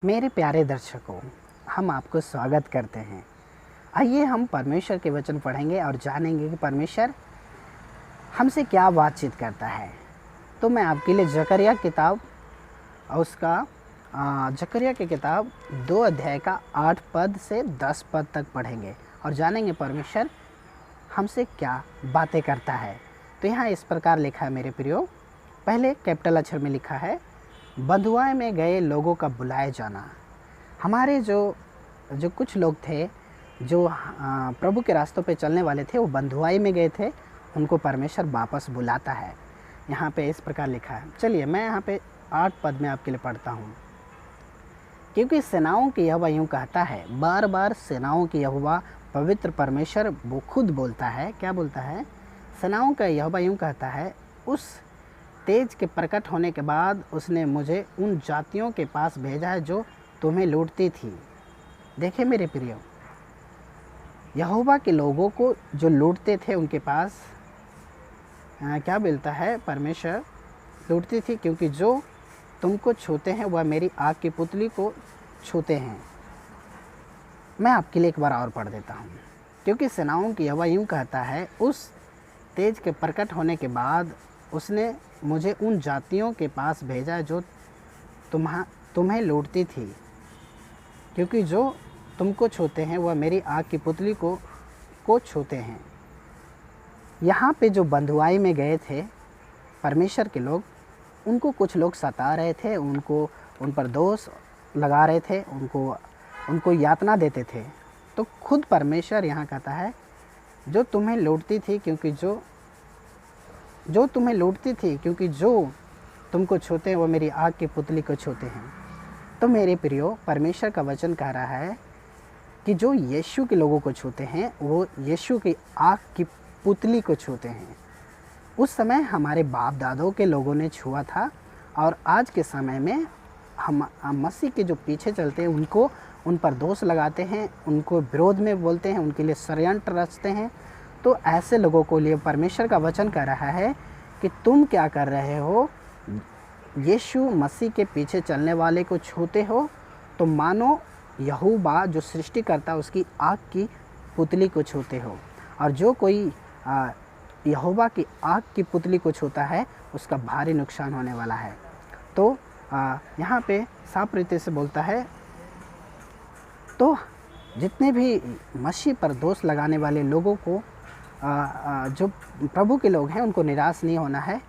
मेरे प्यारे दर्शकों, हम आपको स्वागत करते हैं। आइए हम परमेश्वर के वचन पढ़ेंगे और जानेंगे कि परमेश्वर हमसे क्या बातचीत करता है। तो मैं आपके लिए जकरिया किताब और उसका जकरिया की किताब 2 अध्याय का 8 पद से 10 पद तक पढ़ेंगे और जानेंगे परमेश्वर हमसे क्या बातें करता है। तो यहाँ इस प्रकार लिखा है मेरे प्रियो। पहले कैपिटल अक्षर में लिखा है, बंधुआई में गए लोगों का बुलाए जाना। हमारे जो कुछ लोग थे जो प्रभु के रास्तों पे चलने वाले थे, वो बंधुआई में गए थे, उनको परमेश्वर वापस बुलाता है। यहाँ पे इस प्रकार लिखा है। चलिए मैं यहाँ पे 8 पद में आपके लिए पढ़ता हूँ। क्योंकि सेनाओं की यहोवा यूँ कहता है, बार बार सेनाओं की यहोवा पवित्र परमेश्वर वो खुद बोलता है। क्या बोलता है? सेनाओं का यहोवा यूँ कहता है, उस तेज के प्रकट होने के बाद उसने मुझे उन जातियों के पास भेजा है जो तुम्हें लूटती थी। देखिए मेरे प्रियो, यहोवा के लोगों को जो लूटते थे उनके पास क्या बोलता है? परमेश्वर लूटती थी, क्योंकि जो तुमको छूते हैं वह मेरी आग की पुतली को छूते हैं। मैं आपके लिए एक बार और पढ़ देता हूँ। क्योंकि सेनाओं की यहोवा यूँ कहता है, उस तेज के प्रकट होने के बाद उसने मुझे उन जातियों के पास भेजा जो तुम्हें लूटती थी, क्योंकि जो तुमको छूते हैं वह मेरी आग की पुतली को छूते हैं। यहाँ पे जो बंधुआई में गए थे परमेश्वर के लोग, उनको कुछ लोग सता रहे थे, उन पर दोष लगा रहे थे, उनको यातना देते थे। तो खुद परमेश्वर यहाँ कहता है, जो तुम्हें लूटती थी, क्योंकि जो तुम्हें लूटती थी, क्योंकि जो तुमको छूते हैं वो मेरी आग की पुतली को छूते हैं। तो मेरे प्रियो, परमेश्वर का वचन कह रहा है कि जो यीशु के लोगों को छूते हैं वो यीशु की आग की पुतली को छूते हैं। उस समय हमारे बाप दादों के लोगों ने छुआ था, और आज के समय में हम मसीह के जो पीछे चलते हैं उन पर दोष लगाते हैं, उनको विरोध में बोलते हैं, उनके लिए षड्यंत्र रचते हैं। तो ऐसे लोगों को लिए परमेश्वर का वचन कह रहा है कि तुम क्या कर रहे हो? यीशु मसीह के पीछे चलने वाले को छूते हो तो मानो यहोवा जो सृष्टिकर्ता उसकी आग की पुतली को छूते हो। और जो कोई यहोवा की आग की पुतली को छूता है उसका भारी नुकसान होने वाला है। तो यहाँ पे साफ रीति से बोलता है, तो जितने भी मसीह पर दोष लगाने वाले लोगों को जो प्रभु के लोग हैं उनको निराश नहीं होना है।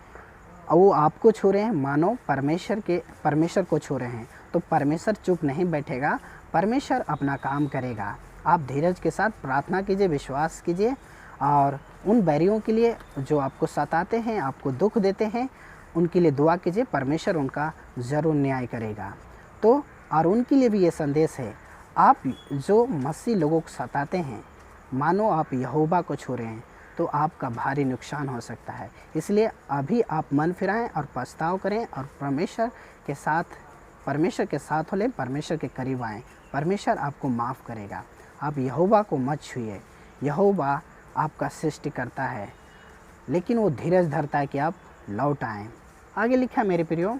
वो आपको छू रहे हैं मानो परमेश्वर को छू रहे हैं। तो परमेश्वर चुप नहीं बैठेगा, परमेश्वर अपना काम करेगा। आप धीरज के साथ प्रार्थना कीजिए, विश्वास कीजिए, और उन बैरियों के लिए जो आपको सताते हैं, आपको दुख देते हैं, उनके लिए दुआ कीजिए, परमेश्वर उनका ज़रूर न्याय करेगा। तो और उनके लिए भी ये संदेश है, आप जो मसीह लोगों को सताते हैं मानो आप यहोवा को छू रहे हैं, तो आपका भारी नुकसान हो सकता है। इसलिए अभी आप मन फिराएं और पछताव करें और परमेश्वर के साथ हो लें, परमेश्वर के करीब आएँ। परमेश्वर आपको माफ़ करेगा। आप यहोवा को मत छूइए। यहोवा आपका सृष्टि करता है, लेकिन वो धीरज धरता है कि आप लौट आएँ। आगे लिखा मेरे प्रियो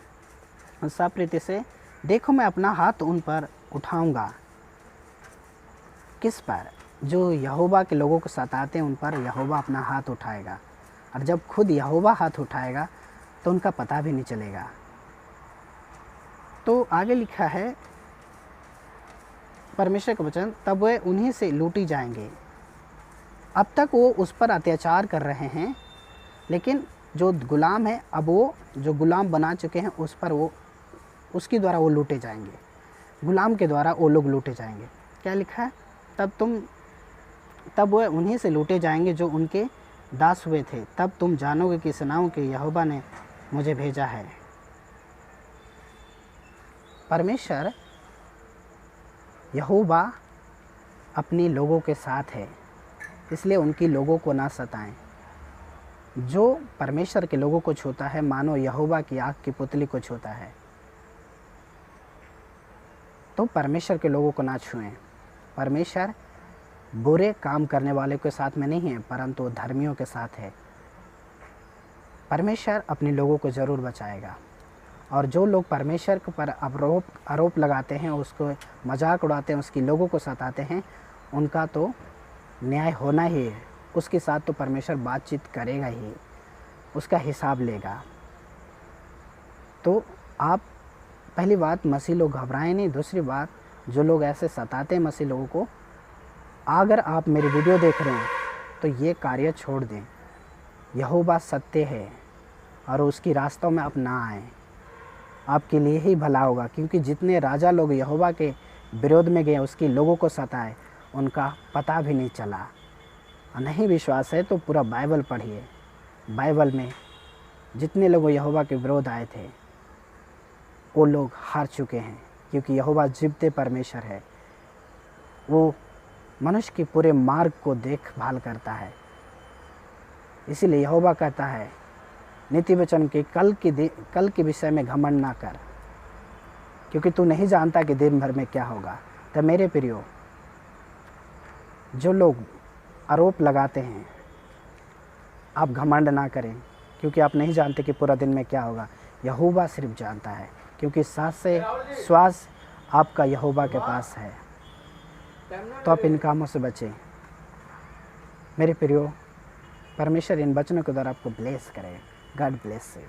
साफ रीति से, देखो मैं अपना हाथ उन पर उठाऊँगा। किस पर? जो यहोवा के लोगों को सताते हैं उन पर यहोवा अपना हाथ उठाएगा। और जब खुद यहोवा हाथ उठाएगा तो उनका पता भी नहीं चलेगा। तो आगे लिखा है परमेश्वर का वचन, तब वे उन्हीं से लूटी जाएंगे। अब तक वो उस पर अत्याचार कर रहे हैं, लेकिन जो गुलाम है, अब वो जो गुलाम बना चुके हैं उस पर उसके द्वारा वो लूटे जाएंगे। गुलाम के द्वारा वो लोग लूटे जाएंगे। क्या लिखा है? तब वह उन्हीं से लूटे जाएंगे जो उनके दास हुए थे। तब तुम जानोगे कि सेनाओं के यहोवा ने मुझे भेजा है। परमेश्वर यहोवा अपने लोगों के साथ है, इसलिए उनकी लोगों को ना सताएं। जो परमेश्वर के लोगों को छूता है मानो यहोवा की आग की पुतली को छूता है। तो परमेश्वर के लोगों को ना छुएं। परमेश्वर बुरे काम करने वाले के साथ में नहीं है, परंतु धर्मियों के साथ है। परमेश्वर अपने लोगों को ज़रूर बचाएगा। और जो लोग परमेश्वर के पर आरोप लगाते हैं, उसको मजाक उड़ाते हैं, उसकी लोगों को सताते हैं, उनका तो न्याय होना ही है। उसके साथ तो परमेश्वर बातचीत करेगा ही, उसका हिसाब लेगा। तो आप पहली बात, मसीह लोग घबराएं नहीं। दूसरी बात, जो लोग ऐसे सताते हैं मसीह लोगों को, अगर आप मेरी वीडियो देख रहे हैं तो ये कार्य छोड़ दें। यहोवा सत्य है और उसकी रास्तों में आप ना आएँ, आपके लिए ही भला होगा। क्योंकि जितने राजा लोग यहोवा के विरोध में गए, उसके लोगों को सताए, उनका पता भी नहीं चला। नहीं विश्वास है तो पूरा बाइबल पढ़िए। बाइबल में जितने लोग यहोवा के विरोध आए थे, वो लोग हार चुके हैं। क्योंकि यहोवा जीवते परमेश्वर है, वो मनुष्य के पूरे मार्ग को देखभाल करता है। इसीलिए यहोवा कहता है नीति वचन के कल के विषय में घमंड ना कर, क्योंकि तू नहीं जानता कि दिन भर में क्या होगा। तो मेरे प्रियो, जो लोग आरोप लगाते हैं, आप घमंड ना करें, क्योंकि आप नहीं जानते कि पूरा दिन में क्या होगा। यहोवा सिर्फ जानता है, क्योंकि सांस से श्वास आपका यहोवा के पास है। तो आप इन कामों से बचें। मेरे प्रियो, परमेश्वर इन वचनों के द्वारा आपको ब्लेस करे। God bless you.